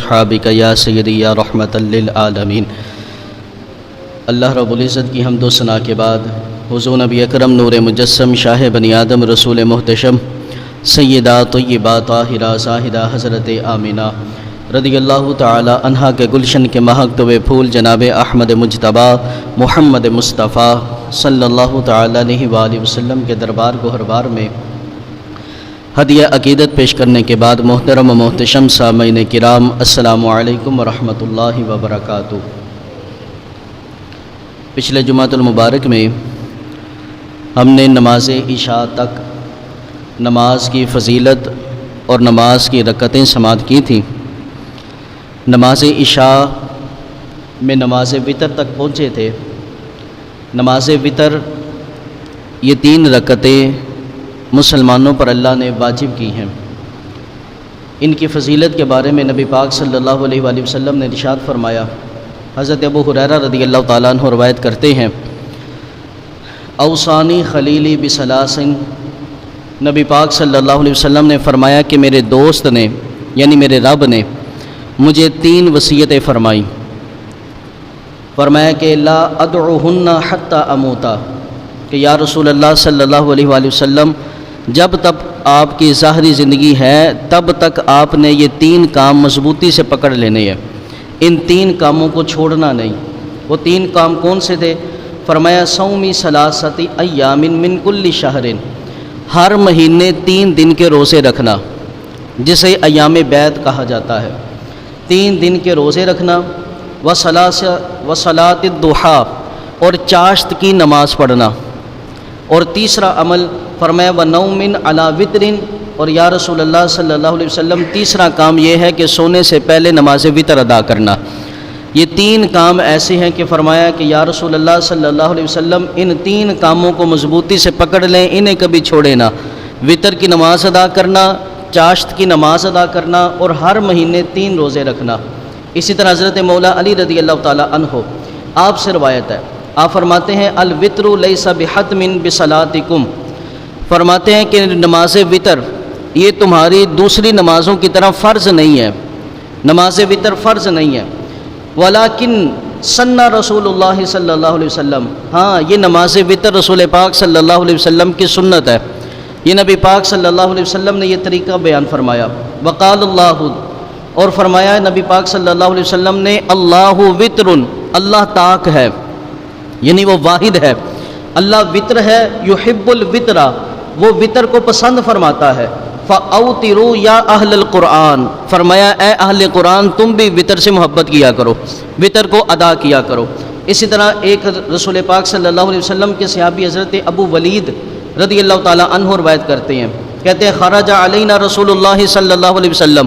اصحابک یا سیدی یا رحمت للعالمین۔ اللہ رب العزت کی حمد و ثنا کے بعد حضور نبی اکرم نور مجسم شاہ بنی آدم رسول محتشم سیدہ طیبہ طاہرہ زاہدہ حضرت آمینہ رضی اللہ تعالی عنہا کے گلشن کے مہکتے ہوئے پھول جناب احمد مجتبیٰ محمد مصطفیٰ صلی اللہ تعالی علیہ وآلہ وسلم کے دربار گوہربار میں ہدیہ عقیدت پیش کرنے کے بعد محترم و محتشم سامعین کرام، السلام علیکم ورحمۃ اللہ وبرکاتہ۔ پچھلے جمعۃ المبارک میں ہم نے نماز عشاء تک نماز کی فضیلت اور نماز کی رکعتیں سماعت کی تھیں۔ نماز عشاء میں نماز وتر تک پہنچے تھے۔ نماز وتر یہ 3 رکعتیں مسلمانوں پر اللہ نے واجب کی ہیں۔ ان کی فضیلت کے بارے میں نبی پاک صلی اللہ علیہ وآلہ وسلم نے ارشاد فرمایا۔ حضرت ابو ہریرہ رضی اللہ تعالیٰ عنہ روایت کرتے ہیں، اوصانی خلیلی بثلاث، نبی پاک صلی اللہ علیہ وسلم نے فرمایا کہ میرے دوست نے یعنی میرے رب نے مجھے 3 وصیتیں فرمائیں۔ فرمایا کہ لا ادعوہن حتی اموتا، کہ یا رسول اللہ صلی اللہ علیہ وآلہ وسلم جب تک آپ کی ظاہری زندگی ہے تب تک آپ نے یہ 3 کام مضبوطی سے پکڑ لینے ہیں، ان 3 کاموں کو چھوڑنا نہیں۔ وہ 3 کام کون سے تھے؟ فرمایا صومی ثلاثۃ ایام من کل شہر، ہر مہینے 3 دن کے روزے رکھنا، جسے ایام بیت کہا جاتا ہے۔ 3 دن کے روزے رکھنا، وصلاۃ الضحیٰ، اور چاشت کی نماز پڑھنا، اور تیسرا عمل فرمایا ونوم علی وتر، اور یا رسول اللہ صلی اللہ علیہ وسلم تیسرا کام یہ ہے کہ سونے سے پہلے نماز وتر ادا کرنا۔ یہ 3 کام ایسے ہیں کہ فرمایا کہ یا رسول اللہ صلی اللہ علیہ وسلم ان 3 کاموں کو مضبوطی سے پکڑ لیں، انہیں کبھی چھوڑے نہ۔ وتر کی نماز ادا کرنا، چاشت کی نماز ادا کرنا، اور ہر مہینے 3 روزے رکھنا۔ اسی طرح حضرت مولا علی رضی اللہ تعالیٰ عنہ آپ سے روایت ہے، آپ فرماتے ہیں الوتر لیس بحتم بصلاتکم، فرماتے ہیں کہ نماز وتر یہ تمہاری دوسری نمازوں کی طرح فرض نہیں ہے، نماز وتر فرض نہیں ہے، ولیکن سن رسول اللہ صلی اللہ علیہ وسلم، ہاں یہ نماز وتر رسول پاک صلی اللہ علیہ وسلم کی سنت ہے، یہ نبی پاک صلی اللہ علیہ وسلم نے یہ طریقہ بیان فرمایا۔ وقال اللہ، اور فرمایا نبی پاک صلی اللہ علیہ وسلم نے اللہ وتر، اللہ تاک ہے یعنی وہ واحد ہے، اللہ وتر ہے، یحب الوتر، وہ وتر کو پسند فرماتا ہے۔ فاوتروا یا اہل القرآن، فرمایا اے اہل قرآن تم بھی وتر سے محبت کیا کرو، وتر کو ادا کیا کرو۔ اسی طرح ایک رسول پاک صلی اللہ علیہ وسلم کے صحابی حضرت ابو ولید رضی اللہ تعالیٰ عنہ روایت کرتے ہیں، کہتے ہیں خرج علینا رسول اللہ صلی اللہ علیہ وسلم،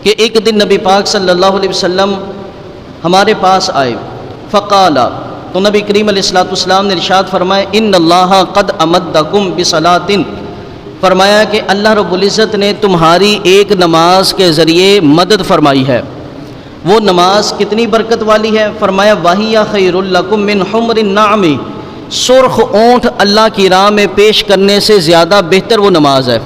کہ ایک دن نبی پاک صلی اللہ علیہ وسلم ہمارے پاس آئے، فقال، تو نبی کریم علیہ السلام نے ارشاد فرمایا ان اللہ قد امدکم بصلاۃ، فرمایا کہ اللہ رب العزت نے تمہاری ایک نماز کے ذریعے مدد فرمائی ہے۔ وہ نماز کتنی برکت والی ہے؟ فرمایا وَهِيَ خَيْرٌ لَكُم مِّنْ حُمْرِ النَّعَمِ، سرخ اونٹ اللہ کی راہ میں پیش کرنے سے زیادہ بہتر وہ نماز ہے۔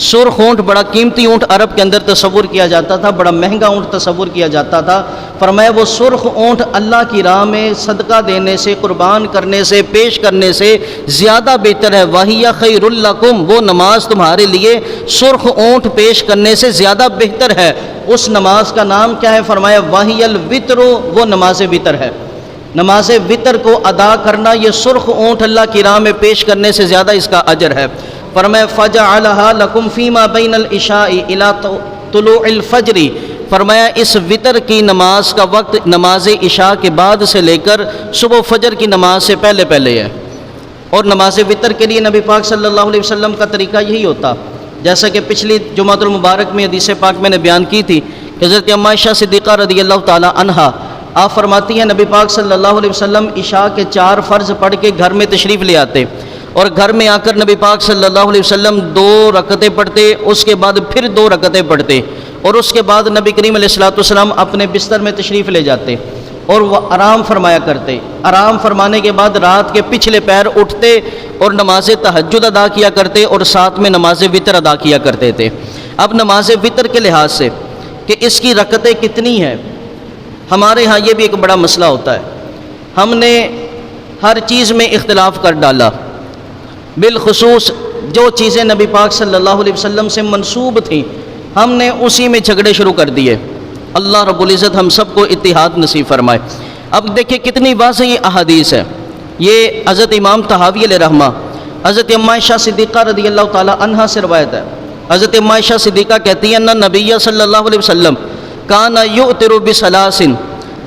سرخ اونٹ بڑا قیمتی اونٹ عرب کے اندر تصور کیا جاتا تھا، بڑا مہنگا اونٹ تصور کیا جاتا تھا۔ فرمایا وہ سرخ اونٹ اللہ کی راہ میں صدقہ دینے سے، قربان کرنے سے، پیش کرنے سے زیادہ بہتر ہے۔ وَهِيَ خَيْرٌ لَكُم، وہ نماز تمہارے لیے سرخ اونٹ پیش کرنے سے زیادہ بہتر ہے۔ اس نماز کا نام کیا ہے؟ فرمایا وَهِيَ الْوِتْرُ، وہ نماز وتر ہے۔ نماز وتر کو ادا کرنا یہ سرخ اونٹ اللہ کی راہ میں پیش کرنے سے زیادہ اس کا اجر ہے۔ فرمایا فَجَعَلَهَا لَكُمْ فِي مَا بَيْنَ الْعِشَاءِ إِلَى طُلُوعِ الْفَجْرِ، فرمایا اس وتر کی نماز کا وقت نماز عشاء کے بعد سے لے کر صبح فجر کی نماز سے پہلے پہلے ہے۔ اور نماز وتر کے لیے نبی پاک صلی اللہ علیہ وسلم کا طریقہ یہی ہوتا، جیسا کہ پچھلی جمعۃ المبارک میں حدیث پاک میں نے بیان کی تھی کہ حضرت ام عائشہ صدیقہ رضی اللہ تعالی عنہا آپ فرماتی ہیں نبی پاک صلی اللہ علیہ وسلم عشاء کے 4 فرض پڑھ کے گھر میں تشریف لے آتے، اور گھر میں آ کر نبی پاک صلی اللہ علیہ وسلم 2 رکعتیں پڑھتے، اس کے بعد پھر 2 رکعتیں پڑھتے، اور اس کے بعد نبی کریم علیہ السلام اپنے بستر میں تشریف لے جاتے اور وہ آرام فرمایا کرتے۔ آرام فرمانے کے بعد رات کے پچھلے پہر اٹھتے اور نماز تہجد ادا کیا کرتے، اور ساتھ میں نماز وتر ادا کیا کرتے تھے۔ اب نماز وتر کے لحاظ سے کہ اس کی رکعتیں کتنی ہیں۔ ہمارے ہاں یہ بھی ایک بڑا مسئلہ ہوتا ہے، ہم نے ہر چیز میں اختلاف کر ڈالا، بالخصوص جو چیزیں نبی پاک صلی اللہ علیہ وسلم سے منسوب تھیں ہم نے اسی میں جھگڑے شروع کر دیے۔ اللہ رب العزت ہم سب کو اتحاد نصیب فرمائے۔ اب دیکھیں کتنی واضح یہ احادیث ہے، یہ حضرت امام طحاوی علیہ رحمہ حضرت ام عائشہ صدیقہ رضی اللہ تعالی عنہا سے روایت ہے۔ حضرت ام عائشہ صدیقہ کہتی ہیں ان نبی صلی اللہ علیہ وسلم کان یؤتر بثلاث،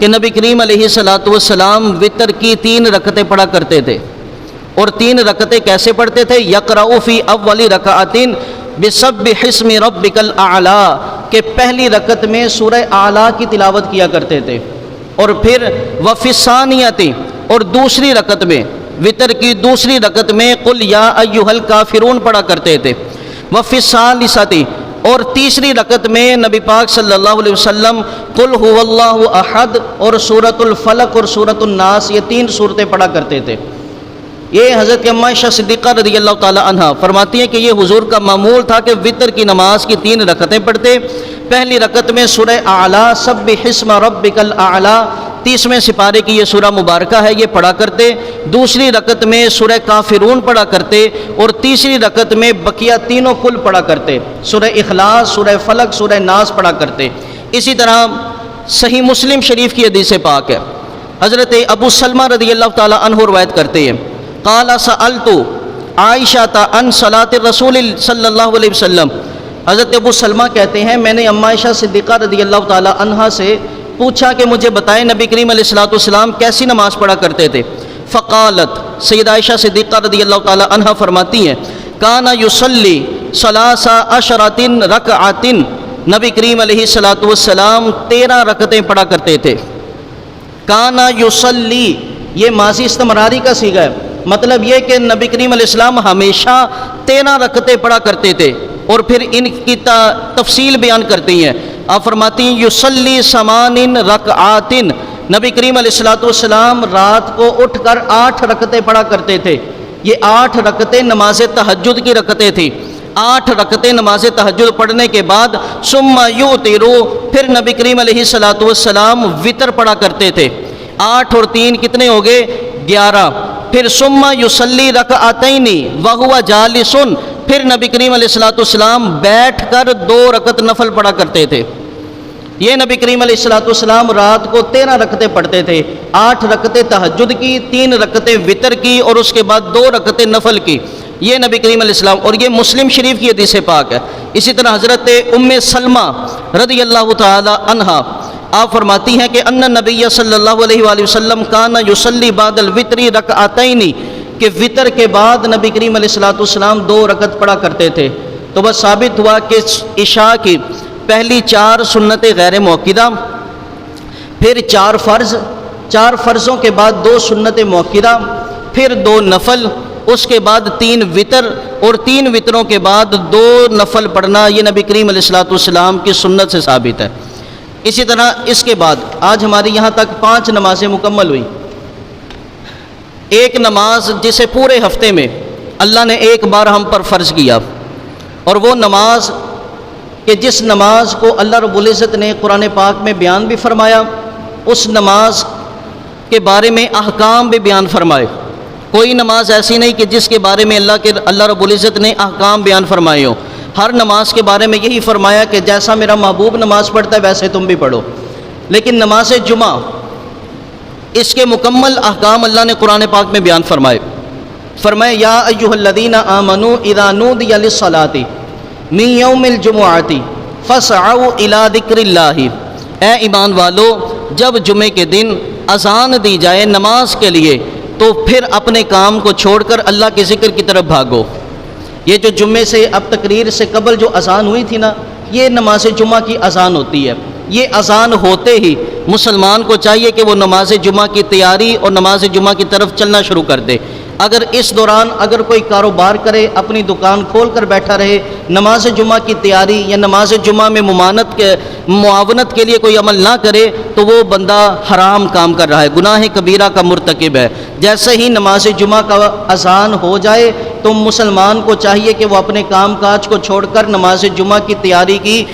کہ نبی کریم علیہ الصلوۃ والسلام وطر کی 3 رکعتیں پڑھا کرتے تھے، اور 3 رکعتیں کیسے پڑھتے تھے؟ یقرأ فی اول رکعۃ بسبح اسم ربک الاعلی، کہ پہلی رکعت میں سورہ اعلیٰ کی تلاوت کیا کرتے تھے، اور پھر وفی الثانیۃ، اور دوسری رکعت میں وطر کی دوسری رکعت میں قل یا ایھا الکافرون پڑھا کرتے تھے، وفی الثالثۃ، اور تیسری رکعت میں نبی پاک صلی اللہ علیہ وسلم قل هو اللہ احد اور سورۃ الفلق اور سورۃ الناس، یہ 3 صورتیں پڑھا کرتے تھے۔ یہ حضرت ام عائشہ صدیقہ رضی اللہ تعالی عنہا فرماتی ہیں کہ یہ حضور کا معمول تھا کہ وطر کی نماز کی 3 رکعتیں پڑھتے، پہلی رکعت میں سورہ اعلیٰ سبح اسم ربک الاعلی 30ویں سپارے کی یہ سورہ مبارکہ ہے، یہ پڑھا کرتے، دوسری رکعت میں سورہ کافرون پڑھا کرتے، اور تیسری رکعت میں بقیہ تینوں کل پڑھا کرتے، سورہ اخلاص، سورہ فلق، سورہ ناس پڑھا کرتے۔ اسی طرح صحیح مسلم شریف کی حدیث پاک ہے، حضرت ابو سلمہ رضی اللہ تعالی عنہ روایت کرتے ہیں قال سألت عائشہ عن صلاۃ الرسول صلی اللہ علیہ وسلم، حضرت ابو سلمہ کہتے ہیں میں نے ام عائشہ صدیقہ رضی اللہ تعالی عنہا سے پوچھا کہ مجھے بتائیں نبی کریم علیہ الصلوۃ والسلام کیسی نماز پڑھا کرتے تھے۔ فقالت، سیدہ عائشہ صدیقہ رضی اللہ تعالی عنہا فرماتی ہیں کان یصلی 13 رکعات، نبی کریم علیہ الصلوۃ والسلام 13 رکعتیں پڑھا کرتے تھے۔ کان یصلی، یہ ماضی استمراری کا صیغہ ہے، مطلب یہ کہ نبی کریم علیہ السلام ہمیشہ 13 رکعتیں پڑھا کرتے تھے، اور پھر ان کی تفصیل بیان کرتی ہیں۔ آپ فرماتی ہیں یصلی 8 رکعات، نبی کریم علیہ الصلوۃ والسلام رات کو اٹھ کر 8 رکعتیں پڑھا کرتے تھے۔ یہ 8 رکعتیں نماز تہجد کی رکعتیں تھیں۔ 8 رکعتیں نماز تہجد پڑھنے کے بعد ثم یوتر، پھر نبی کریم علیہ الصلوۃ والسلام وطر پڑھا کرتے تھے۔ 8 اور 3 کتنے ہو گئے؟ 11۔ پھر ثم یصلی رکعتین وہو جالس، پھر نبی کریم علیہ الصلوۃ والسلام بیٹھ کر 2 رکعت نفل پڑھا کرتے تھے۔ یہ نبی کریم علیہ الصلوۃ والسلام رات کو 13 رکعتیں پڑھتے تھے، 8 رکعتیں تہجد کی، 3 رکعتیں وطر کی، اور اس کے بعد 2 رکعتیں نفل کی۔ یہ نبی کریم علیہ السلام، اور یہ مسلم شریف کی حدیث پاک ہے۔ اسی طرح حضرت ام سلمہ رضی اللہ تعالی عنہا آپ فرماتی ہیں کہ ان نبی صلی اللہ علیہ وآلہ وسلم کان یصلی بعد الوتر رکعتین، کہ وطر کے بعد نبی کریم علیہ الصلوۃ والسلام 2 رکعت پڑھا کرتے تھے۔ تو بس ثابت ہوا کہ عشاء کی پہلی 4 سنتیں غیر مؤکدہ، پھر 4 فرض، 4 فرضوں کے بعد 2 سنتیں مؤکدہ، پھر 2 نفل، اس کے بعد 3 وطر، اور 3 وطروں کے بعد 2 نفل پڑھنا، یہ نبی کریم علیہ الصلوۃ والسلام کی سنت سے ثابت ہے۔ اسی طرح اس کے بعد آج ہماری یہاں تک 5 نمازیں مکمل ہوئی۔ ایک نماز جسے پورے ہفتے میں اللہ نے ایک بار ہم پر فرض کیا، اور وہ نماز کہ جس نماز کو اللہ رب العزت نے قرآن پاک میں بیان بھی فرمایا، اس نماز کے بارے میں احکام بھی بیان فرمائے۔ کوئی نماز ایسی نہیں کہ جس کے بارے میں اللہ رب العزت نے احکام بیان فرمائے ہوں۔ ہر نماز کے بارے میں یہی فرمایا کہ جیسا میرا محبوب نماز پڑھتا ہے ویسے تم بھی پڑھو۔ لیکن نماز جمعہ، اس کے مکمل احکام اللہ نے قرآن پاک میں بیان فرمائے۔ فرمایا یا ایھا الذین آمنوا اذا نودی للصلاۃ من یوم الجمعۃ فاسعوا الی ذکر اللہ، اے ایمان والو جب جمعے کے دن اذان دی جائے نماز کے لیے تو پھر اپنے کام کو چھوڑ کر اللہ کے ذکر کی طرف بھاگو۔ یہ جو جمعے سے اب تقریر سے قبل جو اذان ہوئی تھی نا، یہ نماز جمعہ کی اذان ہوتی ہے۔ یہ اذان ہوتے ہی مسلمان کو چاہیے کہ وہ نماز جمعہ کی تیاری اور نماز جمعہ کی طرف چلنا شروع کر دے۔ اگر اس دوران اگر کوئی کاروبار کرے، اپنی دکان کھول کر بیٹھا رہے، نماز جمعہ کی تیاری یا نماز جمعہ میں معاونت کے لیے کوئی عمل نہ کرے تو وہ بندہ حرام کام کر رہا ہے، گناہ کبیرہ کا مرتکب ہے۔ جیسے ہی نماز جمعہ کا اذان ہو جائے تو مسلمان کو چاہیے کہ وہ اپنے کام کاج کو چھوڑ کر نماز جمعہ کی تیاری کی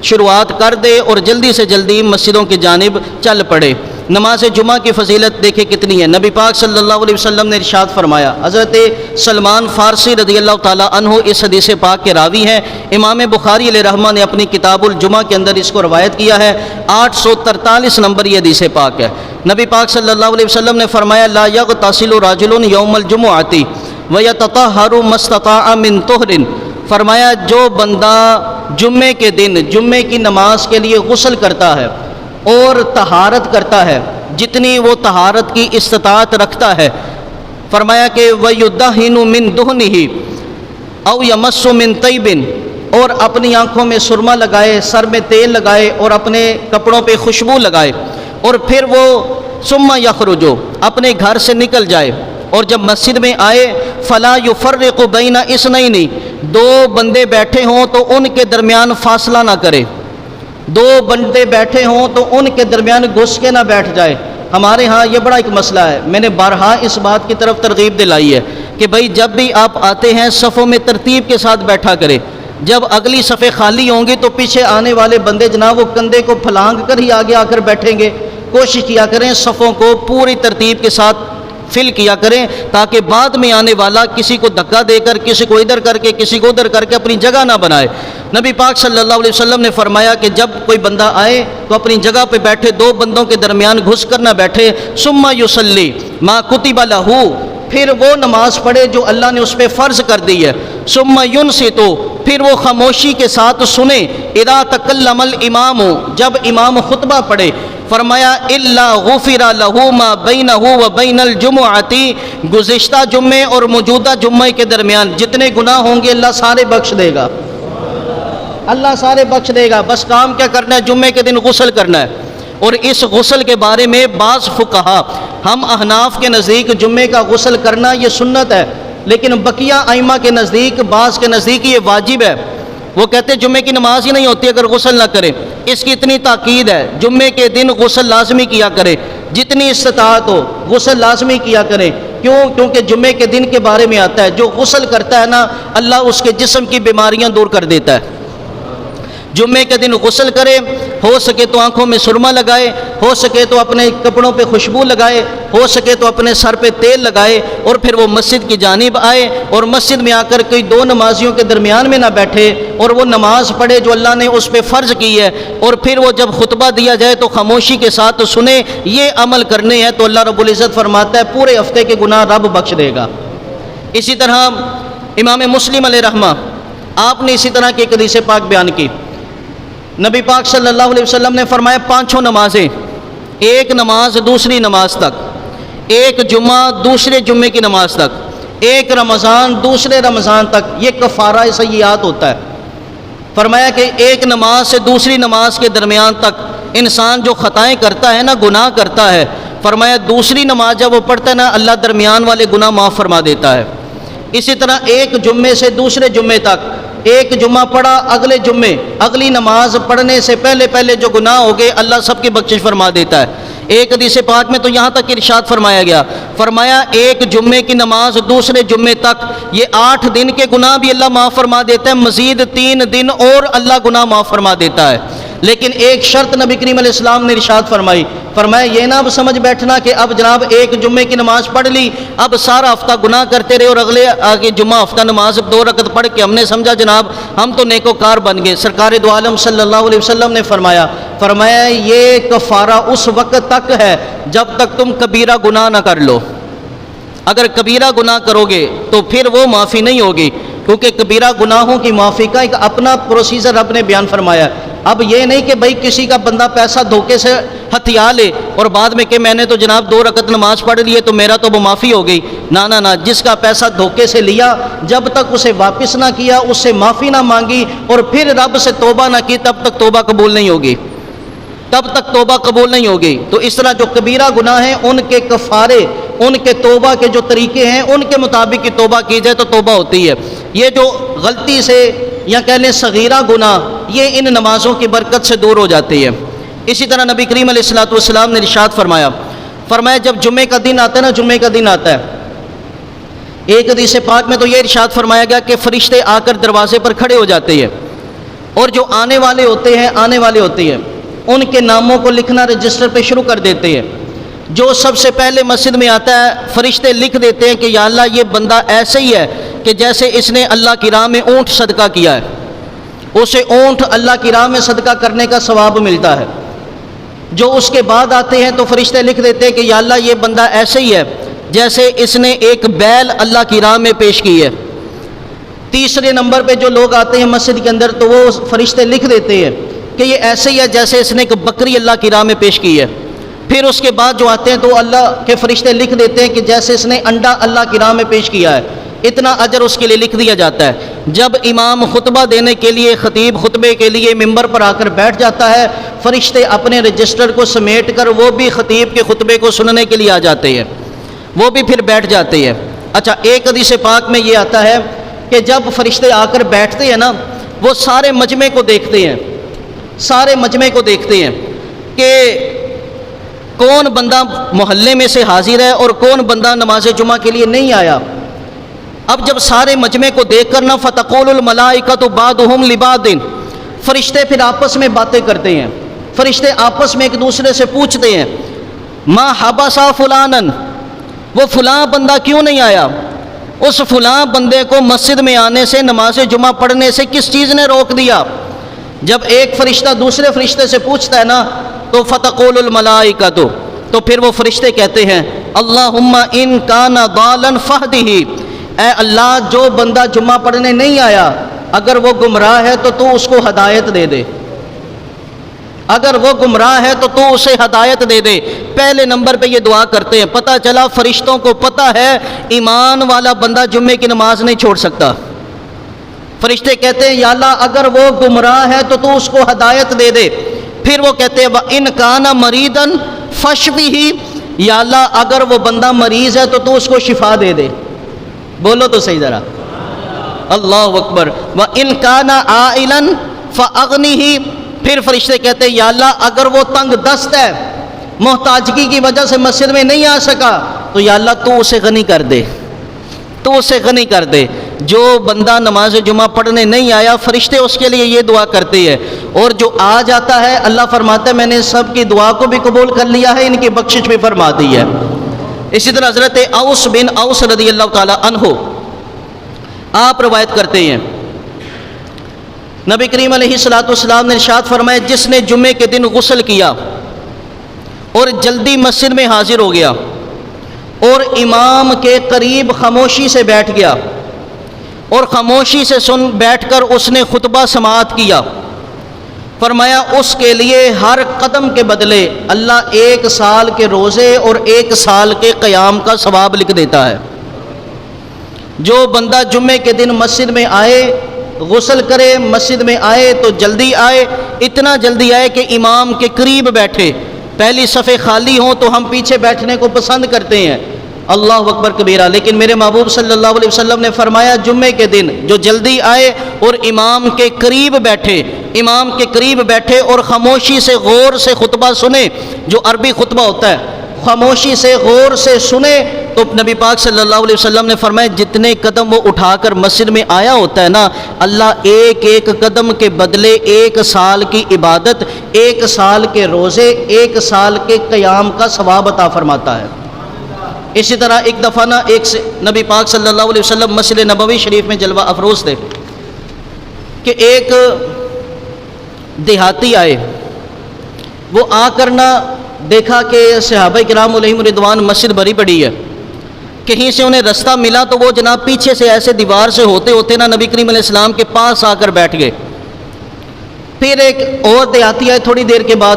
شروعات کر دے اور جلدی سے جلدی مسجدوں کی جانب چل پڑے۔ نماز جمعہ کی فضیلت دیکھیں کتنی ہے۔ نبی پاک صلی اللہ علیہ وسلم نے ارشاد فرمایا، حضرت سلمان فارسی رضی اللہ تعالیٰ عنہ اس حدیث پاک کے راوی ہیں۔ امام بخاری علیہ رحمہ نے اپنی کتاب الجمعہ کے اندر اس کو روایت کیا ہے، 843 نمبر یہ حدیث پاک ہے۔ نبی پاک صلی اللہ علیہ وسلم نے فرمایا، لا یغتسل رجل یوم الجمعۃ ویتطہر ما استطاع من طہر، فرمایا جو بندہ جمعے کے دن جمعے کی نماز کے لیے غسل کرتا ہے اور طہارت کرتا ہے جتنی وہ طہارت کی استطاعت رکھتا ہے، فرمایا کہ وَيُدَّهِنُ مِن دُهْنِهِ أَوْ يَمَسُّ مِن طَيْبٍ، اور اپنی آنکھوں میں سرما لگائے، سر میں تیل لگائے اور اپنے کپڑوں پہ خوشبو لگائے، اور پھر وہ ثم یخرج، اپنے گھر سے نکل جائے، اور جب مسجد میں آئے فلا یفرق بین اثنین، دو بندے بیٹھے ہوں تو ان کے درمیان فاصلہ نہ کرے، دو بندے بیٹھے ہوں تو ان کے درمیان گھس کے نہ بیٹھ جائے۔ ہمارے ہاں یہ بڑا ایک مسئلہ ہے، میں نے بارہا اس بات کی طرف ترغیب دلائی ہے کہ بھائی جب بھی آپ آتے ہیں صفوں میں ترتیب کے ساتھ بیٹھا کریں، جب اگلی صفیں خالی ہوں گی تو پیچھے آنے والے بندے جناب وہ کندھے کو پھلانگ کر ہی آگے آ کر بیٹھیں گے۔ کوشش کیا کریں صفوں کو پوری ترتیب کے ساتھ فل کیا کریں تاکہ بعد میں آنے والا کسی کو دھکا دے کر، کسی کو ادھر کر کے، کسی کو ادھر کر کے اپنی جگہ نہ بنائے۔ نبی پاک صلی اللہ علیہ وسلم نے فرمایا کہ جب کوئی بندہ آئے تو اپنی جگہ پہ بیٹھے، دو بندوں کے درمیان گھس کر نہ بیٹھے۔ ثم یصلی ما کتب لہ، پھر وہ نماز پڑھے جو اللہ نے اس پہ فرض کر دی ہے۔ ثم ینصت، پھر وہ خاموشی کے ساتھ سنے۔ اذا تکلم الامام، جب امام خطبہ پڑھے، فرمایا الا غفر لہ ما بینہ و بین الجمعۃ، گزشتہ جمعے اور موجودہ جمعے کے درمیان جتنے گناہ ہوں گے اللہ سارے بخش دے گا، اللہ سارے بخش دے گا۔ بس کام کیا کرنا ہے؟ جمعے کے دن غسل کرنا ہے۔ اور اس غسل کے بارے میں بعض فقہا، ہم احناف کے نزدیک جمعے کا غسل کرنا یہ سنت ہے، لیکن بقیہ ائمہ کے نزدیک، بعض کے نزدیک یہ واجب ہے۔ وہ کہتے ہیں جمعے کی نماز ہی نہیں ہوتی اگر غسل نہ کرے۔ اس کی اتنی تاکید ہے، جمعے کے دن غسل لازمی کیا کرے، جتنی استطاعت ہو غسل لازمی کیا کرے۔ کیوں؟ کیونکہ جمعے کے دن کے بارے میں آتا ہے جو غسل کرتا ہے نا، اللہ اس کے جسم کی بیماریاں دور کر دیتا ہے۔ جمعے کے دن غسل کرے، ہو سکے تو آنکھوں میں سرما لگائے، ہو سکے تو اپنے کپڑوں پہ خوشبو لگائے، ہو سکے تو اپنے سر پہ تیل لگائے، اور پھر وہ مسجد کی جانب آئے اور مسجد میں آ کر کوئی دو نمازیوں کے درمیان میں نہ بیٹھے اور وہ نماز پڑھے جو اللہ نے اس پہ فرض کی ہے، اور پھر وہ جب خطبہ دیا جائے تو خاموشی کے ساتھ سنے۔ یہ عمل کرنے ہیں تو اللہ رب العزت فرماتا ہے پورے ہفتے کے گناہ رب بخش دے گا۔ اسی طرح امام مسلم علیہ رحمہ، آپ نے اسی طرح کی ایک حدیث پاک بیان کی۔ نبی پاک صلی اللہ علیہ وسلم نے فرمایا پانچوں نمازیں، ایک نماز دوسری نماز تک، ایک جمعہ دوسرے جمعے کی نماز تک، ایک رمضان دوسرے رمضان تک، یہ کفارہ سیئات ہوتا ہے۔ فرمایا کہ ایک نماز سے دوسری نماز کے درمیان تک انسان جو خطائیں کرتا ہے نا، گناہ کرتا ہے، فرمایا دوسری نماز جب وہ پڑھتا ہے نا اللہ درمیان والے گناہ معاف فرما دیتا ہے۔ اسی طرح ایک جمعے سے دوسرے جمعے تک، ایک جمعہ پڑھا اگلے جمعے، اگلی نماز پڑھنے سے پہلے جو گناہ ہو گئے اللہ سب کی بخشش فرما دیتا ہے۔ ایک حدیث پاک میں تو یہاں تک ارشاد فرمایا گیا، فرمایا ایک جمعے کی نماز دوسرے جمعے تک، یہ 8 دن کے گناہ بھی اللہ معاف فرما دیتا ہے، مزید 3 دن اور اللہ گناہ معاف فرما دیتا ہے۔ لیکن ایک شرط نبی کریم علیہ السلام نے ارشاد فرمائی، فرمایا یہ نہ اب سمجھ بیٹھنا کہ اب جناب ایک جمعے کی نماز پڑھ لی، اب سارا ہفتہ گناہ کرتے رہے اور اگلے آگے جمعہ ہفتہ نماز 2 رکعت پڑھ کے ہم نے سمجھا جناب ہم تو نیکوکار بن گئے۔ سرکار دو عالم صلی اللہ علیہ وسلم نے فرمایا یہ کفارہ اس وقت تک ہے جب تک تم کبیرہ گناہ نہ کر لو۔ اگر کبیرہ گناہ کرو گے تو پھر وہ معافی نہیں ہوگی، کیونکہ کبیرہ گناہوں کی معافی کا ایک اپنا پروسیجر رب نے بیان فرمایا۔ اب یہ نہیں کہ بھائی کسی کا بندہ پیسہ دھوکے سے ہتھیا لے اور بعد میں کہ میں نے تو جناب 2 رکعت نماز پڑھ لی ہے تو میرا تو وہ معافی ہو گئی۔ نہ، جس کا پیسہ دھوکے سے لیا جب تک اسے واپس نہ کیا، اس سے معافی نہ مانگی اور پھر رب سے توبہ نہ کی، تب تک توبہ قبول نہیں ہوگی، تب تک توبہ قبول نہیں ہوگی۔ تو اس طرح جو کبیرہ گناہ ہیں ان کے کفارے، ان کے توبہ کے جو طریقے ہیں ان کے مطابق کی توبہ کی جائے تو توبہ ہوتی ہے۔ یہ جو غلطی سے یا کہہ لیں صغیرہ گناہ، یہ ان نمازوں کی برکت سے دور ہو جاتی ہے۔ اسی طرح نبی کریم علیہ الصلوۃ والسلام نے ارشاد فرمایا جب جمعے کا دن آتا ہے نا، جمعے کا دن آتا ہے، ایک حدیث پاک میں تو یہ ارشاد فرمایا گیا کہ فرشتے آ کر دروازے پر کھڑے ہو جاتے ہیں اور جو آنے والے ہوتے ہیں ان کے ناموں کو لکھنا رجسٹر پہ شروع کر دیتے ہیں۔ جو سب سے پہلے مسجد میں آتا ہے فرشتے لکھ دیتے ہیں کہ یا اللہ یہ بندہ ایسے ہی ہے کہ جیسے اس نے اللہ کی راہ میں اونٹ صدقہ کیا ہے، اسے اونٹ اللہ کی راہ میں صدقہ کرنے کا ثواب ملتا ہے۔ جو اس کے بعد آتے ہیں تو فرشتے لکھ دیتے ہیں کہ یا اللہ یہ بندہ ایسے ہی ہے جیسے اس نے ایک بیل اللہ کی راہ میں پیش کی ہے۔ تیسرے نمبر پہ جو لوگ آتے ہیں مسجد کے اندر تو وہ فرشتے لکھ دیتے ہیں کہ یہ ایسے ہی ہے جیسے اس نے ایک بکری اللہ کی راہ میں پیش کی ہے۔ پھر اس کے بعد جو آتے ہیں تو اللہ کے فرشتے لکھ دیتے ہیں کہ جیسے اس نے انڈا اللہ کی راہ میں پیش کیا ہے، اتنا اجر اس کے لیے لکھ دیا جاتا ہے۔ جب امام خطبہ دینے کے لیے، خطیب خطبے کے لیے ممبر پر آ کر بیٹھ جاتا ہے، فرشتے اپنے رجسٹر کو سمیٹ کر وہ بھی خطیب کے خطبے کو سننے کے لیے آ جاتے ہیں، وہ بھی پھر بیٹھ جاتے ہیں۔ اچھا، ایک حدیث پاک میں یہ آتا ہے کہ جب فرشتے آ کر بیٹھتے ہیں نا، وہ سارے مجمع کو دیکھتے ہیں کہ کون بندہ محلے میں سے حاضر ہے اور کون بندہ نماز جمعہ کے لیے نہیں آیا۔ اب جب سارے مجمع کو دیکھ کر نا فتقول الملائکۃ بعضهم لبعض، فرشتے پھر آپس میں باتیں کرتے ہیں، فرشتے آپس میں ایک دوسرے سے پوچھتے ہیں ما حبس فلانا، وہ فلاں بندہ کیوں نہیں آیا، اس فلاں بندے کو مسجد میں آنے سے، نماز جمعہ پڑھنے سے کس چیز نے روک دیا۔ جب ایک فرشتہ دوسرے فرشتے سے پوچھتا ہے نا تو فتقول الملائکۃ، تو پھر وہ فرشتے کہتے ہیں اللہم ان کان ضالا فہدہ، اے اللہ جو بندہ جمعہ پڑھنے نہیں آیا اگر وہ گمراہ ہے تو تو اس کو ہدایت دے دے، اگر وہ گمراہ ہے تو تو اسے ہدایت دے دے۔ پہلے نمبر پہ یہ دعا کرتے ہیں۔ پتہ چلا فرشتوں کو پتہ ہے ایمان والا بندہ جمعے کی نماز نہیں چھوڑ سکتا۔ فرشتے کہتے ہیں یا اللہ اگر وہ گمراہ ہے تو تو اس کو ہدایت دے دے۔ پھر وہ کہتے ہیں وَإِنْ كَانَ مَرِيضًا فَاشْفِهِ، یا اللہ اگر وہ بندہ مریض ہے تو تو اس کو شفا دے دے۔ بولو تو صحیح ذرا، اللہ اکبر۔ وَإِنْ كَانَ عَائِلًا فَأَغْنِهِ، پھر فرشتے کہتے ہیں یا اللہ اگر وہ تنگ دست ہے، محتاجگی کی وجہ سے مسجد میں نہیں آ سکا تو یا اللہ تو اسے غنی کر دے، تو اسے غنی کر دے۔ جو بندہ نماز جمعہ پڑھنے نہیں آیا فرشتے اس کے لیے یہ دعا کرتے ہیں، اور جو آ جاتا ہے اللہ فرماتا ہے میں نے سب کی دعا کو بھی قبول کر لیا ہے، ان کی بخشش بھی فرما دی ہے۔ اسی طرح حضرت اوس بن اوس رضی اللہ تعالی عنہ آپ روایت کرتے ہیں نبی کریم علیہ الصلوۃ والسلام نے ارشاد فرمایا جس نے جمعے کے دن غسل کیا اور جلدی مسجد میں حاضر ہو گیا اور امام کے قریب خاموشی سے بیٹھ گیا اور خاموشی سے بیٹھ کر اس نے خطبہ سماعت کیا، فرمایا اس کے لیے ہر قدم کے بدلے اللہ 1 سال کے روزے اور 1 سال کے قیام کا ثواب لکھ دیتا ہے۔ جو بندہ جمعے کے دن مسجد میں آئے، غسل کرے، مسجد میں آئے تو جلدی آئے، اتنا جلدی آئے کہ امام کے قریب بیٹھے، پہلی صفیں خالی ہوں تو ہم پیچھے بیٹھنے کو پسند کرتے ہیں، اللہ اکبر کبیرہ، لیکن میرے محبوب صلی اللہ علیہ وسلم نے فرمایا جمعے کے دن جو جلدی آئے اور امام کے قریب بیٹھے، امام کے قریب بیٹھے اور خاموشی سے غور سے خطبہ سنے، جو عربی خطبہ ہوتا ہے خاموشی سے غور سے سنے، تو نبی پاک صلی اللہ علیہ وسلم نے فرمایا جتنے قدم وہ اٹھا کر مسجد میں آیا ہوتا ہے نا، اللہ ایک ایک قدم کے بدلے 1 سال کی عبادت، 1 سال کے روزے، 1 سال کے قیام کا ثواب عطا فرماتا ہے۔ اسی طرح ایک دفعہ نا نبی پاک صلی اللہ علیہ وسلم مسجد نبوی شریف میں جلوہ افروز تھے کہ ایک دیہاتی آئے، وہ آ کر نہ دیکھا کہ صحابہ کرام علیہم رضوان مسجد بھری پڑی ہے، کہیں سے انہیں رستہ ملا تو وہ جناب پیچھے سے ایسے دیوار سے ہوتے ہوتے نا نبی کریم علیہ السلام کے پاس آ کر بیٹھ گئے۔ پھر ایک اور دیہاتی آئے تھوڑی دیر کے بعد،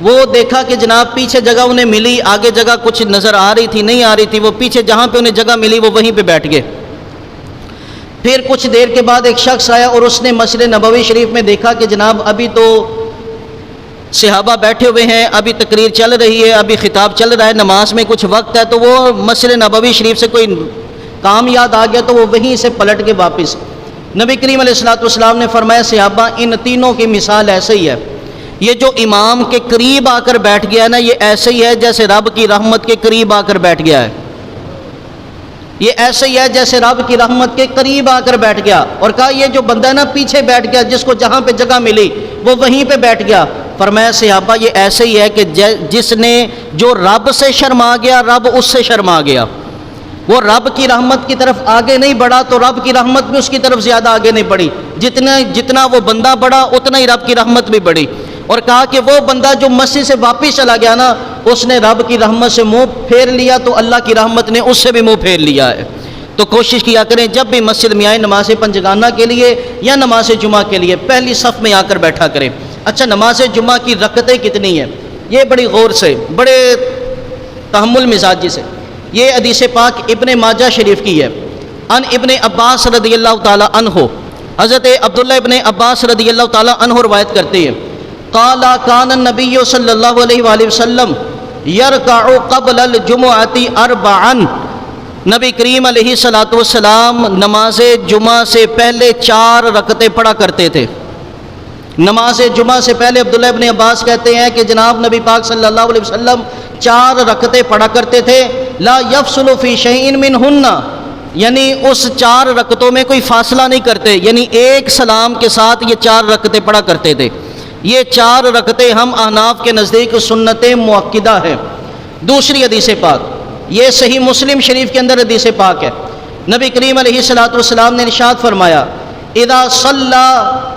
وہ دیکھا کہ جناب پیچھے جگہ انہیں ملی، آگے جگہ کچھ نظر آ رہی تھی نہیں آ رہی تھی، وہ پیچھے جہاں پہ انہیں جگہ ملی وہ وہیں پہ بیٹھ گئے۔ پھر کچھ دیر کے بعد ایک شخص آیا اور اس نے مسجد نبوی شریف میں دیکھا کہ جناب ابھی تو صحابہ بیٹھے ہوئے ہیں، ابھی تقریر چل رہی ہے، ابھی خطاب چل رہا ہے، نماز میں کچھ وقت ہے، تو وہ مسجد نبوی شریف سے کوئی کام یاد آ گیا تو وہ وہیں سے پلٹ کے واپس۔ نبی کریم علیہ الصلوۃ والسلام نے فرمایا صحابہ ان تینوں کی مثال ایسے ہی ہے، یہ جو امام کے قریب آ کر بیٹھ گیا ہے نا، یہ ایسے ہی ہے جیسے رب کی رحمت کے قریب آ کر بیٹھ گیا ہے، یہ ایسے ہی ہے جیسے رب کی رحمت کے قریب آ کر بیٹھ گیا، اور کہا یہ جو بندہ ہے نا پیچھے بیٹھ گیا، جس کو جہاں پہ جگہ ملی وہ وہیں پہ بیٹھ گیا۔ فرمایا صحابہ یہ ایسے ہی ہے کہ جس نے جو رب سے شرما گیا رب اس سے شرما گیا، وہ رب کی رحمت کی طرف آگے نہیں بڑھا تو رب کی رحمت بھی اس کی طرف زیادہ آگے نہیں بڑھی، جتنا وہ بندہ بڑھا اتنا ہی رب کی رحمت بھی بڑھی۔ اور کہا کہ وہ بندہ جو مسجد سے واپس چلا گیا نا اس نے رب کی رحمت سے منہ پھیر لیا تو اللہ کی رحمت نے اس سے بھی منہ پھیر لیا ہے۔ تو کوشش کیا کریں جب بھی مسجد میں آئیں نماز پنجگانہ کے لیے یا نماز جمعہ کے لیے پہلی صف میں آ کر بیٹھا کریں۔ اچھا نماز جمعہ کی رکعتیں کتنی ہیں یہ بڑی غور سے بڑے تحمل مزاجی سے، یہ حدیث پاک ابن ماجہ شریف کی ہے، ان ابن عباس رضی اللہ تعالی عنہ، حضرت عبداللہ ابن عباس رضی اللہ تعالی عنہ روایت کرتے ہیں قال کان النبی صلی اللہ علیہ وآلہ وسلم یرکع قبل الجمعۃ اربعا، نبی کریم علیہ الصلوۃ والسلام نماز جمعہ سے پہلے 4 رکعتیں پڑھا کرتے تھے۔ نماز جمعہ سے پہلے عبداللہ ابن عباس کہتے ہیں کہ جناب نبی پاک صلی اللہ علیہ وسلم 4 رکعتیں پڑھا کرتے تھے، لا یفصل فی شیء منہن، یعنی اس 4 رکعتوں میں کوئی فاصلہ نہیں کرتے، یعنی ایک سلام کے ساتھ یہ 4 رکعتیں پڑھا کرتے تھے۔ یہ 4 رکعتیں ہم احناف کے نزدیک سنت مؤکدہ ہیں۔ دوسری حدیث پاک، یہ صحیح مسلم شریف کے اندر حدیث پاک ہے، نبی کریم علیہ الصلوۃ والسلام نے ارشاد فرمایا اذا صلی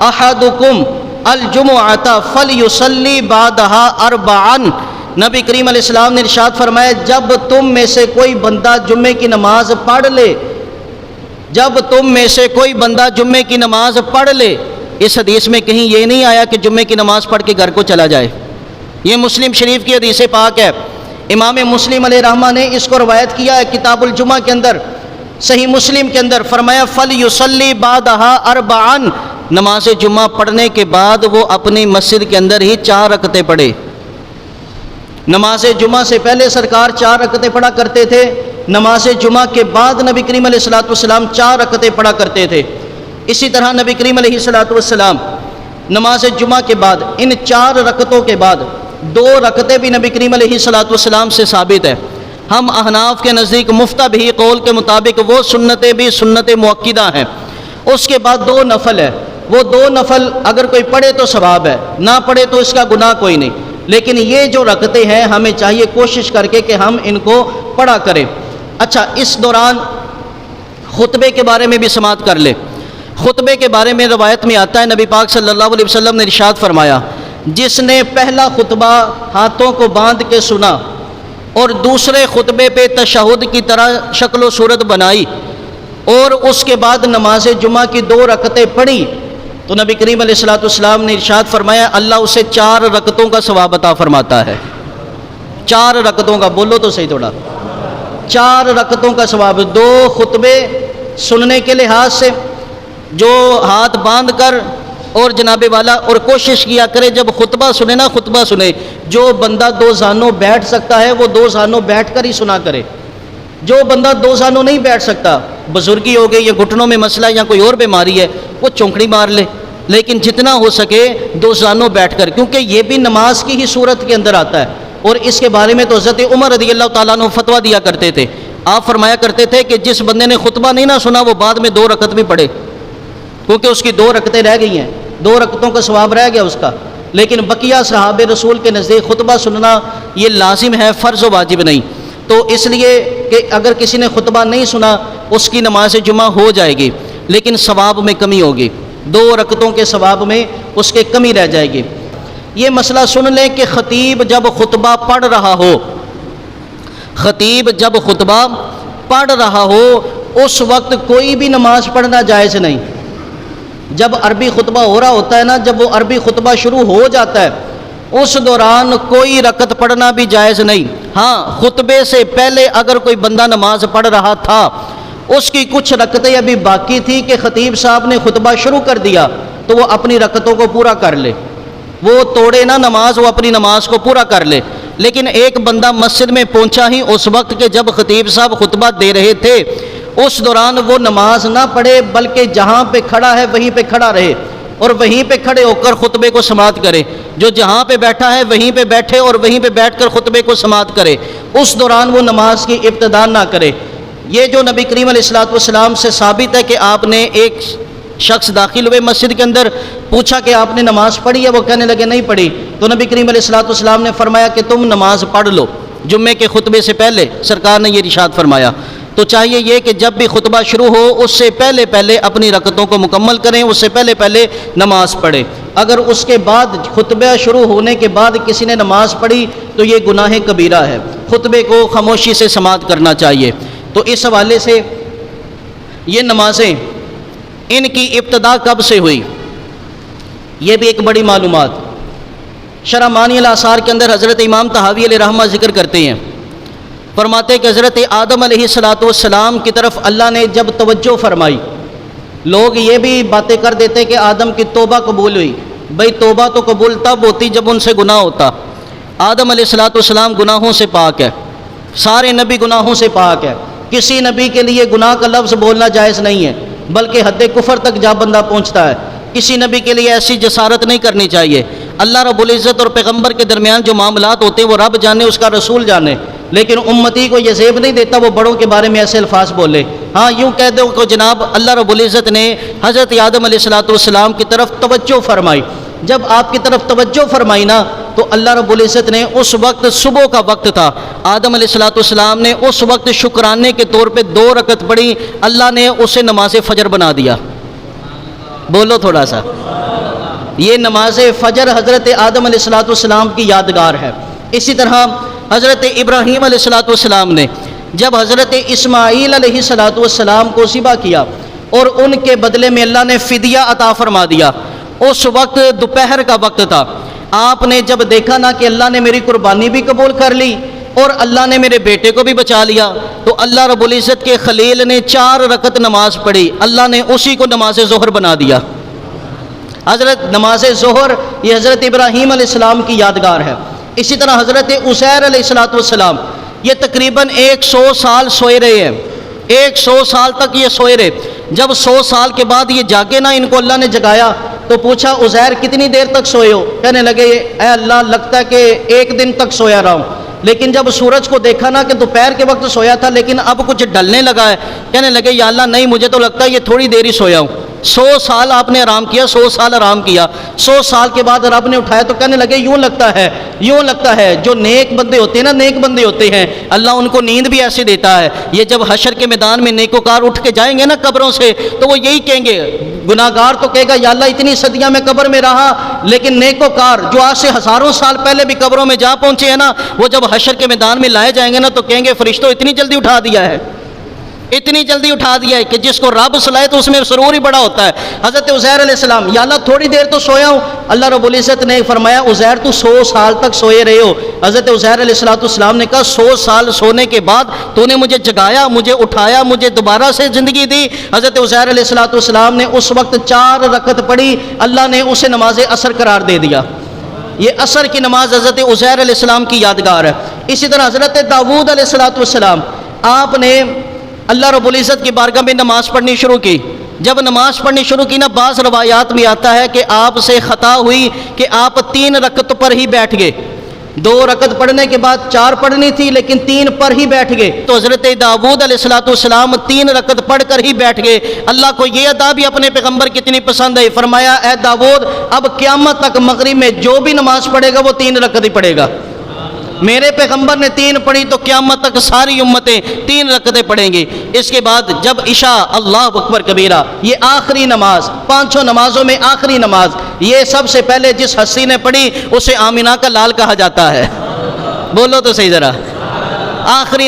احدکم الجمعۃ فلیصلی بعدها 4، نبی کریم علیہ السلام نے ارشاد فرمایا جب تم میں سے کوئی بندہ جمعے کی نماز پڑھ لے، جب تم میں سے کوئی بندہ جمعے کی نماز پڑھ لے، اس حدیث میں کہیں یہ نہیں آیا کہ جمعے کی نماز پڑھ کے گھر کو چلا جائے، یہ مسلم شریف کی حدیث پاک ہے۔ امام مسلم علیہ رحمہ نے اس کو روایت کیا ہے کتاب الجمعہ کے اندر، صحیح مسلم کے اندر فرمایا فلیصلی بعدها 4، نماز جمعہ پڑھنے کے بعد وہ اپنی مسجد کے اندر ہی 4 رکعتیں پڑھے۔ نماز جمعہ سے پہلے سرکار 4 رکعتیں پڑھا کرتے تھے، نماز جمعہ کے بعد نبی کریم علیہ الصلوۃ والسلام 4 رکعتیں پڑھا کرتے تھے۔ اسی طرح نبی کریم علیہ الصلوۃ والسلام نماز جمعہ کے بعد ان 4 رکعتوں کے بعد 2 رکعتیں بھی نبی کریم علیہ الصلوۃ والسلام سے ثابت ہے۔ ہم احناف کے نزدیک مفتہ بھی قول کے مطابق وہ سنتیں بھی سنت مؤکدہ ہیں۔ اس کے بعد 2 نفل ہے، وہ 2 نفل اگر کوئی پڑھے تو ثواب ہے، نہ پڑھے تو اس کا گناہ کوئی نہیں، لیکن یہ جو رکعتیں ہیں ہمیں چاہیے کوشش کر کے کہ ہم ان کو پڑھا کریں۔ اچھا اس دوران خطبے کے بارے میں بھی سماعت کر لے۔ خطبے کے بارے میں روایت میں آتا ہے نبی پاک صلی اللہ علیہ وسلم نے ارشاد فرمایا جس نے پہلا خطبہ ہاتھوں کو باندھ کے سنا اور دوسرے خطبے پہ تشہد کی طرح شکل و صورت بنائی اور اس کے بعد نماز جمعہ کی 2 رکعتیں پڑھی تو نبی کریم علیہ الصلوۃ والسلام نے ارشاد فرمایا اللہ اسے 4 رکعتوں کا ثواب عطا فرماتا ہے۔ 4 رکعتوں کا، بولو تو صحیح تھوڑا، 4 رکعتوں کا ثواب۔ 2 خطبے سننے کے لحاظ سے جو ہاتھ باندھ کر اور جناب والا، اور کوشش کیا کرے جب خطبہ سنے نا، خطبہ سنے جو بندہ 2 زانوں بیٹھ سکتا ہے وہ 2 زانوں بیٹھ کر ہی سنا کرے، جو بندہ 2 زانوں نہیں بیٹھ سکتا، بزرگی ہو گئی یا گھٹنوں میں مسئلہ یا کوئی اور بیماری ہے، وہ چونکڑی مار لے، لیکن جتنا ہو سکے 2 زانوں بیٹھ کر، کیونکہ یہ بھی نماز کی ہی صورت کے اندر آتا ہے۔ اور اس کے بارے میں تو حضرت عمر رضی اللہ تعالیٰ عنہ فتویٰ دیا کرتے تھے، آپ فرمایا کرتے تھے کہ جس بندے نے خطبہ نہیں نہ سنا وہ بعد میں 2 رکعت بھی پڑھے، کیونکہ اس کی 2 رکعتیں رہ گئی ہیں، 2 رکعتوں کا ثواب رہ گیا اس کا۔ لیکن بقیہ صحابہ رسول کے نزدیک خطبہ سننا یہ لازم ہے، فرض و واجب نہیں، تو اس لیے کہ اگر کسی نے خطبہ نہیں سنا اس کی نماز جمعہ ہو جائے گی لیکن ثواب میں کمی ہوگی، 2 رکعتوں کے ثواب میں اس کے کمی رہ جائے گی۔ یہ مسئلہ سن لیں کہ خطیب جب خطبہ پڑھ رہا ہو، خطیب جب خطبہ پڑھ رہا ہو اس وقت کوئی بھی نماز پڑھنا جائز نہیں۔ جب عربی خطبہ ہو رہا ہوتا ہے نا، جب وہ عربی خطبہ شروع ہو جاتا ہے اس دوران کوئی رکعت پڑھنا بھی جائز نہیں۔ ہاں خطبے سے پہلے اگر کوئی بندہ نماز پڑھ رہا تھا اس کی کچھ رکعتیں ابھی باقی تھی کہ خطیب صاحب نے خطبہ شروع کر دیا تو وہ اپنی رکعتوں کو پورا کر لے، وہ توڑے نہ نماز، وہ اپنی نماز کو پورا کر لے۔ لیکن ایک بندہ مسجد میں پہنچا ہی اس وقت کہ جب خطیب صاحب خطبہ دے رہے تھے اس دوران وہ نماز نہ پڑھے بلکہ جہاں پہ کھڑا ہے وہیں پہ کھڑا رہے اور وہیں پہ کھڑے ہو کر خطبے کو سماعت کرے، جو جہاں پہ بیٹھا ہے وہیں پہ بیٹھے اور وہیں پہ بیٹھ کر خطبے کو سماعت کرے، اس دوران وہ نماز کی ابتدا نہ کرے۔ یہ جو نبی کریم علیہ الصلوۃ والسلام سے ثابت ہے کہ آپ نے ایک شخص داخل ہوئے مسجد کے اندر، پوچھا کہ آپ نے نماز پڑھی ہے؟ وہ کہنے لگے نہیں پڑھی، تو نبی کریم علیہ الصلوۃ والسلام نے فرمایا کہ تم نماز پڑھ لو، جمعے کے خطبے سے پہلے سرکار نے یہ ارشاد فرمایا۔ تو چاہیے یہ کہ جب بھی خطبہ شروع ہو اس سے پہلے اپنی رکعتوں کو مکمل کریں، اس سے پہلے نماز پڑھیں۔ اگر اس کے بعد خطبہ شروع ہونے کے بعد کسی نے نماز پڑھی تو یہ گناہ کبیرہ ہے، خطبے کو خاموشی سے سماعت کرنا چاہیے۔ تو اس حوالے سے یہ نمازیں ان کی ابتدا کب سے ہوئی، یہ بھی ایک بڑی معلومات۔ شرح معانی الاثار کے اندر حضرت امام طحاوی علیہ رحمہ ذکر کرتے ہیں، فرماتے ہیں کہ حضرت آدم علیہ السلام کی طرف اللہ نے جب توجہ فرمائی، لوگ یہ بھی باتیں کر دیتے کہ آدم کی توبہ قبول ہوئی، بھئی توبہ تو قبول تب ہوتی جب ان سے گناہ ہوتا۔ آدم علیہ السلام گناہوں سے پاک ہے، سارے نبی گناہوں سے پاک ہے، کسی نبی کے لیے گناہ کا لفظ بولنا جائز نہیں ہے، بلکہ حد کفر تک جا بندہ پہنچتا ہے۔ کسی نبی کے لیے ایسی جسارت نہیں کرنی چاہیے۔ اللہ رب العزت اور پیغمبر کے درمیان جو معاملات ہوتے ہیں وہ رب جانے، اس کا رسول جانے، لیکن امتی کو یہ زیب نہیں دیتا وہ بڑوں کے بارے میں ایسے الفاظ بولے۔ ہاں یوں کہہ دو کہ جناب اللہ رب العزت نے حضرت آدم علیہ السلام کی طرف توجہ فرمائی، جب آپ کی طرف توجہ فرمائی نا تو اللہ رب العزت نے اس وقت صبح کا وقت تھا، آدم علیہ السلام نے اس وقت شکرانے کے طور پہ 2 رکعت پڑھی، اللہ نے اسے نماز فجر بنا دیا۔ بولو تھوڑا سا، یہ نماز فجر حضرت آدم علیہ السلام کی یادگار ہے۔ اسی طرح حضرت ابراہیم علیہ السلام نے جب حضرت اسماعیل علیہ السلام کو ذبح کیا اور ان کے بدلے میں اللہ نے فدیہ عطا فرما دیا، اس وقت دوپہر کا وقت تھا، آپ نے جب دیکھا نا کہ اللہ نے میری قربانی بھی قبول کر لی اور اللہ نے میرے بیٹے کو بھی بچا لیا، تو اللہ رب العزت کے خلیل نے 4 رکعت نماز پڑھی، اللہ نے اسی کو نماز ظہر بنا دیا۔ حضرت نماز ظہر یہ حضرت ابراہیم علیہ السلام کی یادگار ہے۔ اسی طرح حضرت عزیر علیہ السلام یہ تقریباً 100 سال سوئے رہے ہیں، 100 سال تک یہ سوئے رہے۔ جب 100 سال کے بعد یہ جاگے نا، ان کو اللہ نے جگایا تو پوچھا عزیر کتنی دیر تک سوئے ہو؟ کہنے لگے اے اللہ لگتا ہے کہ 1 دن تک سویا رہا ہوں، لیکن جب سورج کو دیکھا نا کہ دوپہر کے وقت سویا تھا لیکن اب کچھ ڈلنے لگا ہے، کہنے لگے یا اللہ نہیں مجھے تو لگتا ہے یہ تھوڑی دیر ہی سویا ہوں۔ 100 سال آپ نے آرام کیا، 100 سال آرام کیا، 100 سال کے بعد رب نے اٹھایا تو کہنے لگے یوں لگتا ہے جو نیک بندے ہوتے ہیں نا، نیک بندے ہوتے ہیں اللہ ان کو نیند بھی ایسے دیتا ہے۔ یہ جب حشر کے میدان میں نیکوکار اٹھ کے جائیں گے نا قبروں سے تو وہ یہی کہیں گے، گناہگار تو کہے گا یا اللہ اتنی صدیاں میں قبر میں رہا، لیکن نیکوکار جو آج سے ہزاروں سال پہلے بھی قبروں میں جا پہنچے ہیں نا، وہ جب حشر کے میدان میں لائے جائیں گے نا تو کہیں گے فرشتوں اتنی جلدی اٹھا دیا ہے، اتنی جلدی اٹھا دیا ہے کہ جس کو رب سلائے تو اس میں سرور ہی بڑا ہوتا ہے۔ حضرت عزیر علیہ السلام یا اللہ تھوڑی دیر تو سویا ہوں، اللہ رب العزت نے فرمایا عزیر تو 100 سال تک سوئے رہے ہو۔ حضرت عزیر علیہ السلام نے کہا 100 سال سونے کے بعد تو نے مجھے جگایا، مجھے اٹھایا، مجھے دوبارہ سے زندگی دی۔ حضرت عزیر علیہ السلام نے اس وقت 4 رکعت پڑھی، اللہ نے اسے نماز عصر قرار دے دیا۔ یہ عصر کی نماز حضرت عزیر علیہ السلام کی یادگار ہے۔ اسی طرح حضرت داؤد علیہ السلام آپ نے اللہ رب العزت کی بارگاہ میں نماز پڑھنی شروع کی۔ جب نماز پڑھنی شروع کی نا، بعض روایات میں آتا ہے کہ آپ سے خطا ہوئی کہ آپ 3 رکعت پر ہی بیٹھ گئے، 2 رکعت پڑھنے کے بعد 4 پڑھنی تھی لیکن 3 پر ہی بیٹھ گئے، تو حضرت داؤد علیہ السلام 3 رکعت پڑھ کر ہی بیٹھ گئے۔ اللہ کو یہ ادا بھی اپنے پیغمبر کتنی پسند ہے، فرمایا اے داؤد اب قیامت تک مغرب میں جو بھی نماز پڑھے گا وہ 3 رکعت ہی پڑھے گا۔ میرے پیغمبر نے 3 پڑھی تو قیامت تک ساری امتیں 3 رکعتیں پڑھیں گی۔ اس کے بعد جب عشاء، اللہ اکبر کبیرہ، یہ آخری نماز، 5 نمازوں میں آخری نماز، یہ سب سے پہلے جس ہستی نے پڑھی اسے آمینہ کا لال کہا جاتا ہے۔ بولو تو صحیح ذرا، آخری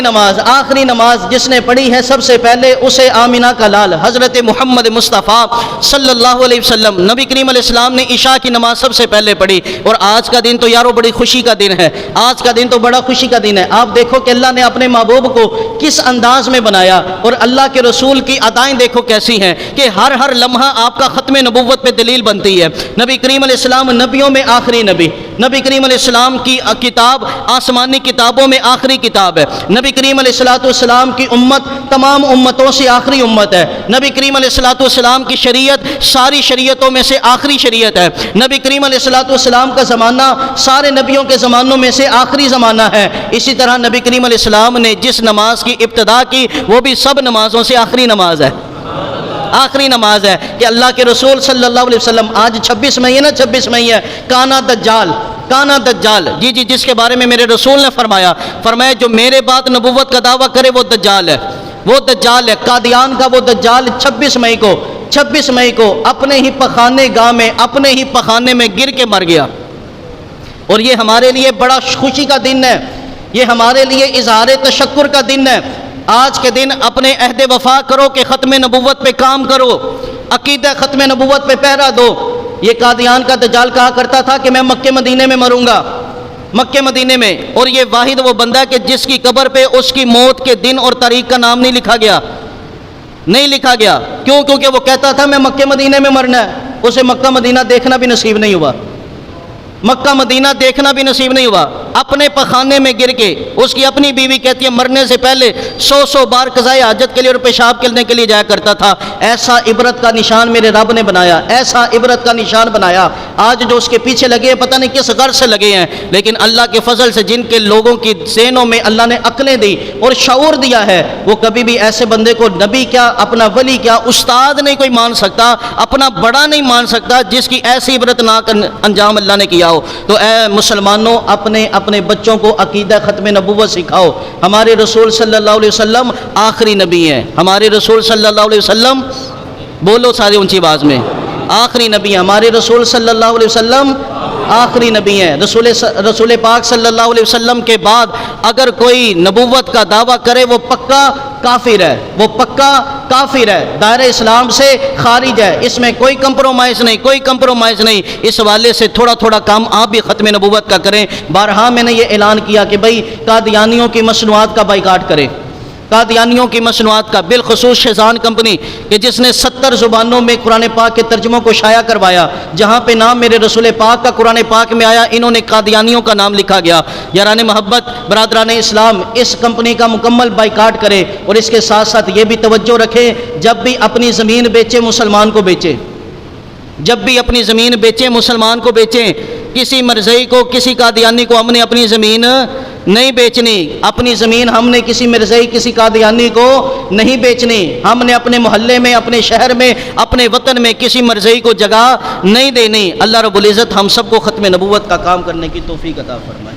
نماز جس نے پڑھی ہے سب سے پہلے اسے آمینہ کا لال حضرت محمد مصطفیٰ صلی اللہ علیہ وسلم نبی کریم علیہ السلام نے عشاء کی نماز سب سے پہلے پڑھی۔ اور آج کا دن تو یارو بڑی خوشی کا دن ہے، آج کا دن تو بڑا خوشی کا دن ہے۔ آپ دیکھو کہ اللہ نے اپنے محبوب کو کس انداز میں بنایا، اور اللہ کے رسول کی ادائیں دیکھو کیسی ہیں کہ ہر لمحہ آپ کا ختم نبوت پہ دلیل بنتی ہے۔ نبی کریم علیہ السلام نبیوں میں آخری نبی، نبی کریم علیہ السلام کی کتاب آسمانی کتابوں میں آخری کتاب ہے۔ نبی کریم علیہ الصلوۃ والسلام کی امت تمام امتوں سے آخری امت ہے. نبی کریم علیہ الصلوۃ والسلام کی شریعت ساری شریعتوں میں سے آخری شریعت ہے. نبی کریم علیہ الصلوۃ والسلام کا زمانہ سارے نبیوں کے زمانوں میں سے آخری زمانہ ہے. اسی طرح نبی کریم علیہ السلام نے جس نماز کی ابتدا کی وہ بھی سب نمازوں سے آخری نماز ہے. آخری نماز ہے کہ اللہ کے رسول صلی اللہ علیہ وسلم آج 26 مئی ہے نا, 26 مئی ہے, کانا دجال جی جس کے بارے میں میرے رسول نے فرمایا جو میرے بعد نبوت کا دعویٰ کرے وہ دجال ہے. قادیان کا وہ دجال 26 مئی کو اپنے ہی پخانے گاہ میں اپنے ہی پخانے میں گر کے مر گیا. اور یہ ہمارے لیے بڑا خوشی کا دن ہے, یہ ہمارے لیے اظہار تشکر کا دن ہے. آج کے دن اپنے عہد وفا کرو کہ ختم نبوت پہ کام کرو, عقیدہ ختم نبوت پہ پہرا دو. یہ قادیان کا دجال کہا کرتا تھا کہ میں مکہ مدینے میں مروں گا, مکہ مدینے میں, اور یہ واحد وہ بندہ کہ جس کی قبر پہ اس کی موت کے دن اور تاریخ کا نام نہیں لکھا گیا. کیوں؟ کیونکہ وہ کہتا تھا میں مکہ مدینے میں مرنا ہے. اسے مکہ مدینہ دیکھنا بھی نصیب نہیں ہوا, اپنے پخانے میں گر کے. اس کی اپنی بیوی کہتی ہے مرنے سے پہلے 100 بار قضائے حاجت کے لیے اور پیشاب کرنے کے لیے جایا کرتا تھا. ایسا عبرت کا نشان میرے رب نے بنایا, ایسا عبرت کا نشان بنایا. آج جو اس کے پیچھے لگے ہیں پتہ نہیں کس غرض سے لگے ہیں, لیکن اللہ کے فضل سے جن کے لوگوں کی ذہنوں میں اللہ نے عقلیں دی اور شعور دیا ہے, وہ کبھی بھی ایسے بندے کو نبی کیا, اپنا ولی کیا, استاد نہیں کوئی مان سکتا, اپنا بڑا نہیں مان سکتا جس کی ایسی عبرتناک انجام اللہ نے کیا ہو. تو اے مسلمانوں اپنے بچوں کو عقیدہ ختم نبوت سکھاؤ. ہمارے رسول صلی اللہ علیہ وسلم آخری نبی ہیں. ہمارے رسول صلی اللہ علیہ وسلم, بولو سارے اونچی آواز میں, آخری نبی ہیں. ہمارے رسول صلی اللہ علیہ وسلم آخری نبی ہیں. رسول پاک صلی اللہ علیہ وسلم کے بعد اگر کوئی نبوت کا دعویٰ کرے وہ پکا کافر ہے, دائرہ اسلام سے خارج ہے. اس میں کوئی کمپرومائز نہیں. اس حوالے سے تھوڑا کام آپ بھی ختم نبوت کا کریں. بارہا میں نے یہ اعلان کیا کہ بھئی قادیانیوں کی مصنوعات کا بائیکاٹ کریں, قادیانیوں کی مصنوعات کا, بالخصوص شیزان کمپنی کہ جس نے 70 زبانوں میں قرآن پاک کے ترجموں کو شائع کروایا. جہاں پہ نام میرے رسول پاک کا قرآن پاک میں آیا انہوں نے قادیانیوں کا نام لکھا گیا. یاران محبت, برادران اسلام, اس کمپنی کا مکمل بائیکاٹ کرے. اور اس کے ساتھ ساتھ یہ بھی توجہ رکھیں جب بھی اپنی زمین بیچے مسلمان کو بیچے, جب بھی اپنی زمین بیچیں مسلمان کو بیچیں. کسی مرزئی کو, کسی قادیانی کو ہم نے اپنی زمین نہیں بیچنی. اپنی زمین ہم نے کسی مرزئی, کسی قادیانی کو نہیں بیچنی. ہم نے اپنے محلے میں, اپنے شہر میں, اپنے وطن میں کسی مرزئی کو جگہ نہیں دینی. اللہ رب العزت ہم سب کو ختم نبوت کا کام کرنے کی توفیق عطا فرمائے.